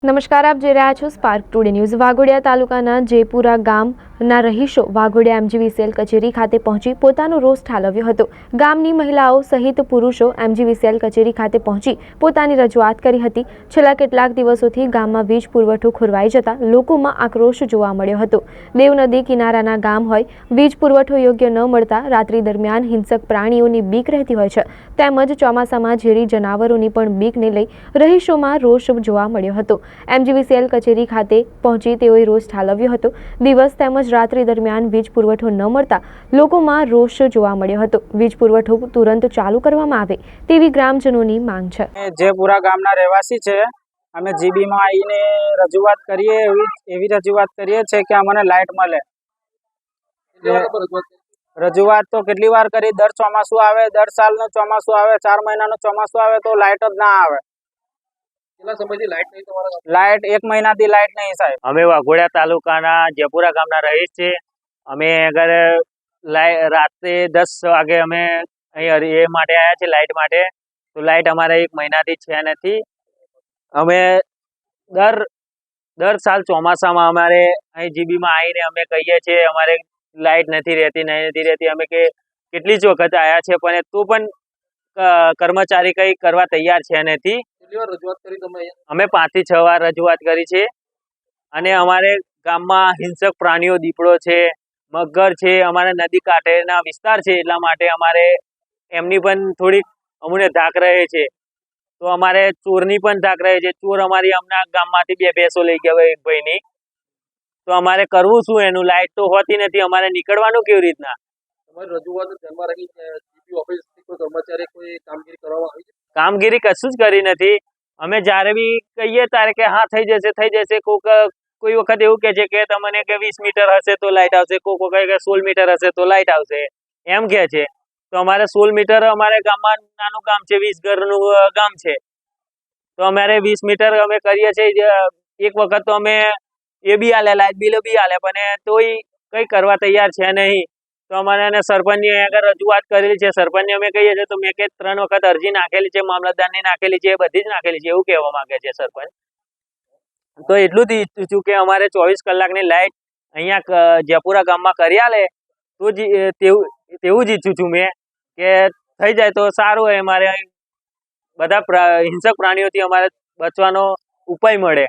નમસ્કાર, આપ જોઈ રહ્યા છો સ્પાર્ક ટુડે ન્યૂઝ। વાઘોડિયા તાલુકાના જેપુરા ગામના રહીશો વાઘોડિયા MGVCL કચેરી ખાતે પહોંચી પોતાનો રોષ ઠાલવ્યો હતો। ગામની મહિલાઓ સહિત પુરુષો MGVCL કચેરી ખાતે પહોંચી પોતાની રજૂઆત કરી હતી। છેલ્લા કેટલાક દિવસોથી ગામમાં વીજ પુરવઠો ખોરવાઈ જતા લોકોમાં આક્રોશ જોવા મળ્યો હતો। દેવ નદી કિનારાના ગામ હોય, વીજ પુરવઠો યોગ્ય ન મળતા રાત્રિ દરમિયાન હિંસક પ્રાણીઓની બીક રહેતી હોય છે, તેમજ ચોમાસામાં ઝેરી જનાવરોની પણ બીકને લઈ રહીશોમાં રોષ જોવા મળ્યો હતો। MGVCL કચેરી ખાતે પહોંચી તેઓએ રોષ ઠાલવ્યો હતો। દિવસ તેમજ રાત્રિ દરમિયાન વીજ પુરવઠો ન મળતા લોકોમાં રોષ જોવા મળ્યો હતો। વીજ પુરવઠો તુરંત ચાલુ કરવામાં આવે તેવી ગ્રામજનોની માંગ છે। જેપુરા ગામના રહેવાસી છે, અમે જીબીમાં આવીને રજૂઆત કરીએ એવી રજૂઆત કરીએ છે કે અમને લાઇટ મળે। રજૂઆત તો કેટલી વાર કરી, દર ચોમાસું આવે, દર સાલનું ચોમાસું આવે, 4 મહિનાનું ચોમાસું આવે તો લાઇટ જ ના આવે। લાઇટ 1 મહિનાથી લાઇટ નહીં સાહેબ। અમે વાઘોડિયા તાલુકાના જેપુરા ગામના રહીશ છીએ। અમે અગર રાત્રે 10 વાગે અમે અહીં એ માટે આવ્યા છીએ લાઇટ માટે, તો લાઇટ અમારે 1 મહિનાથી છે નથી। અમે દર સાલ ચોમાસામાં અમારે અહીં જીબીમાં આવીને અમે કહીએ છીએ અમારે લાઇટ નથી રહેતી। અમે કે કેટલી જ વખત આવ્યા છે પણ તો પણ કર્મચારી કંઈ કરવા તૈયાર છે નથી। અમે 5 થી 6 વાર રજૂઆત કરી છે અને અમારે ગામમાં હિંસક પ્રાણીઓ દીપડો છે, મગર છે, અમારે નદી કાંઠેના વિસ્તાર છે એટલા માટે અમારે એમની પણ થોડીક અમને ધાક રહે છે। તો અમારે ચોરની પણ ધાક રહે છે। ચોર અમારી હમણાં ગામમાંથી 2 ભેંસો લઈ ગયા હોય એક ભાઈની, તો અમારે કરવું શું એનું? લાઇટ તો હોતી નથી, અમારે નીકળવાનું કેવી રીતના? કામગીરી કશું જ કરી નથી। અમે જ્યારે બી કહીએ ત્યારે કે હા થઈ જશે। કોઈ વખત એવું કહે છે કે તમને કે 20 મીટર હશે તો લાઇટ આવશે, કોઈ કહે કે 16 મીટર હશે તો લાઇટ આવશે, એમ કહે છે। તો અમારે 16 મીટર, અમારે ગામમાં નાનું ગામ છે, 20 ઘરનું ગામ છે, તો અમારે 20 મીટર અમે કરીએ છીએ। એક વખત તો અમે એ બી આલે, લાઇટ બિલ બી આલે, પણ તોય કંઈ કરવા તૈયાર છે નહીં। તો અમારે એને સરપંચની આગળ રજૂઆત કરેલી છે। સરપંચને અમે કહીએ છીએ તો મેં કે 3 વખત અરજી નાખેલી છે, મામલતદારની નાખેલી છે, બધી જ નાખેલી છે એવું કહેવા માંગે છે સરપંચ। તો એટલું જ ઈચ્છું છું કે અમારે 24 કલાકની લાઇટ અહીંયા જેપુરા ગામમાં કરી આલે તો જ તેવું જ ઈચ્છું છું મેં કે થઈ જાય તો સારું હોય। અમારે બધા હિંસક પ્રાણીઓથી અમારે બચવાનો ઉપાય મળે।